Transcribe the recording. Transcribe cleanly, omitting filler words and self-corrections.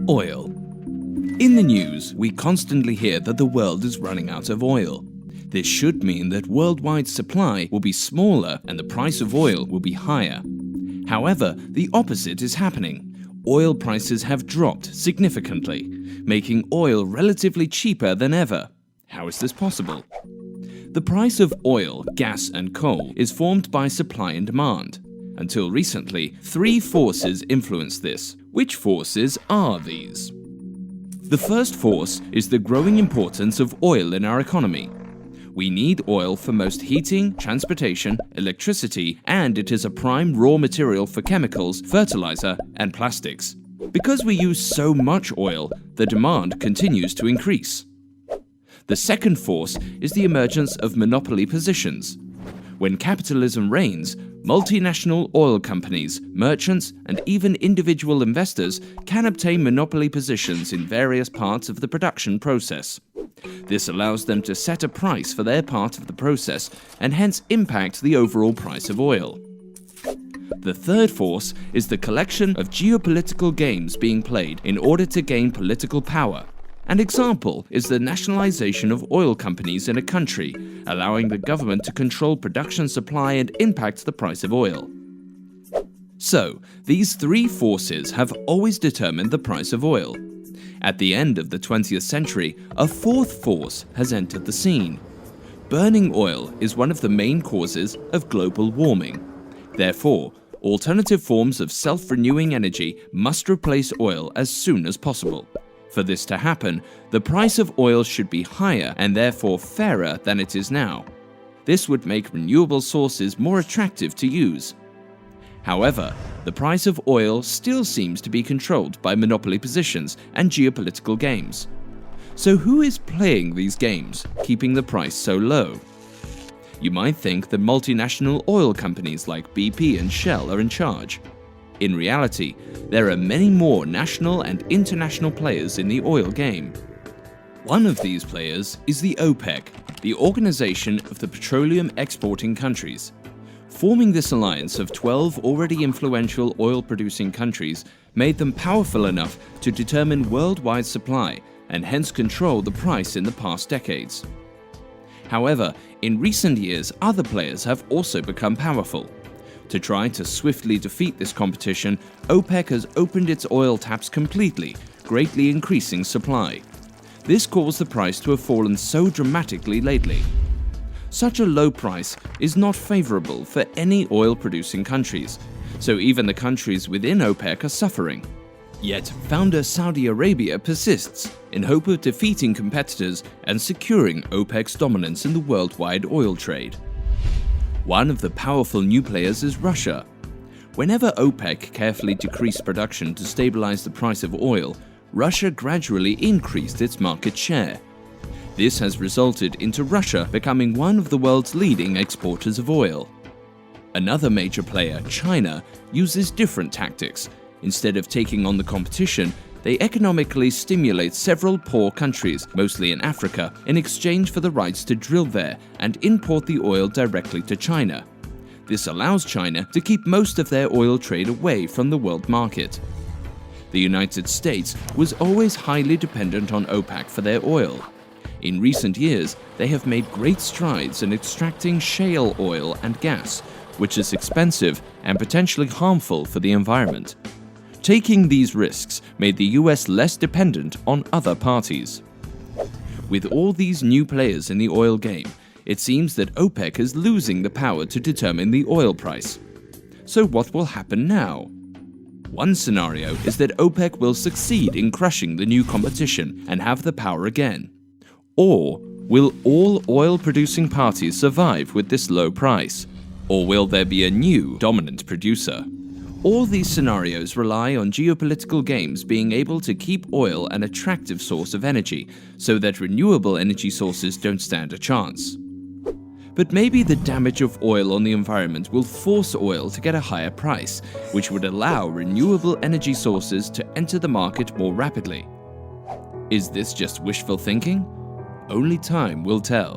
Oil. In the news, we constantly hear that the world is running out of oil. This should mean that worldwide supply will be smaller and the price of oil will be higher. However, the opposite is happening. Oil prices have dropped significantly, making oil relatively cheaper than ever. How is this possible? The price of oil, gas and coal is formed by supply and demand. Until recently, three forces influence this. Which forces are these? The first force is the growing importance of oil in our economy. We need oil for most heating, transportation, electricity, and it is a prime raw material for chemicals, fertilizer, and plastics. Because we use so much oil, the demand continues to increase. The second force is the emergence of monopoly positions. When capitalism reigns, multinational oil companies, merchants, and even individual investors can obtain monopoly positions in various parts of the production process. This allows them to set a price for their part of the process and hence impact the overall price of oil. The third force is the collection of geopolitical games being played in order to gain political power. An example is the nationalization of oil companies in a country, allowing the government to control production supply and impact the price of oil. So, these three forces have always determined the price of oil. At the end of the 20th century, a fourth force has entered the scene. Burning oil is one of the main causes of global warming. Therefore, alternative forms of self-renewing energy must replace oil as soon as possible. For this to happen, the price of oil should be higher and therefore fairer than it is now. This would make renewable sources more attractive to use. However, the price of oil still seems to be controlled by monopoly positions and geopolitical games. So who is playing these games, keeping the price so low? You might think that multinational oil companies like BP and Shell are in charge. In reality, there are many more national and international players in the oil game. One of these players is the OPEC, the Organization of the Petroleum Exporting Countries. Forming this alliance of 12 already influential oil-producing countries made them powerful enough to determine worldwide supply and hence control the price in the past decades. However, in recent years, other players have also become powerful. To try to swiftly defeat this competition, OPEC has opened its oil taps completely, greatly increasing supply. This caused the price to have fallen so dramatically lately. Such a low price is not favorable for any oil-producing countries, so even the countries within OPEC are suffering. Yet, founder Saudi Arabia persists in hope of defeating competitors and securing OPEC's dominance in the worldwide oil trade. One of the powerful new players is Russia. Whenever OPEC carefully decreased production to stabilize the price of oil, Russia gradually increased its market share. This has resulted into Russia becoming one of the world's leading exporters of oil. Another major player, China, uses different tactics. Instead of taking on the competition, they economically stimulate several poor countries, mostly in Africa, in exchange for the rights to drill there and import the oil directly to China. This allows China to keep most of their oil trade away from the world market. The United States was always highly dependent on OPEC for their oil. In recent years, they have made great strides in extracting shale oil and gas, which is expensive and potentially harmful for the environment. Taking these risks made the US less dependent on other parties. With all these new players in the oil game, it seems that OPEC is losing the power to determine the oil price. So what will happen now? One scenario is that OPEC will succeed in crushing the new competition and have the power again. Or will all oil-producing parties survive with this low price? Or will there be a new dominant producer? All these scenarios rely on geopolitical games being able to keep oil an attractive source of energy so that renewable energy sources don't stand a chance. But maybe the damage of oil on the environment will force oil to get a higher price, which would allow renewable energy sources to enter the market more rapidly. Is this just wishful thinking? Only time will tell.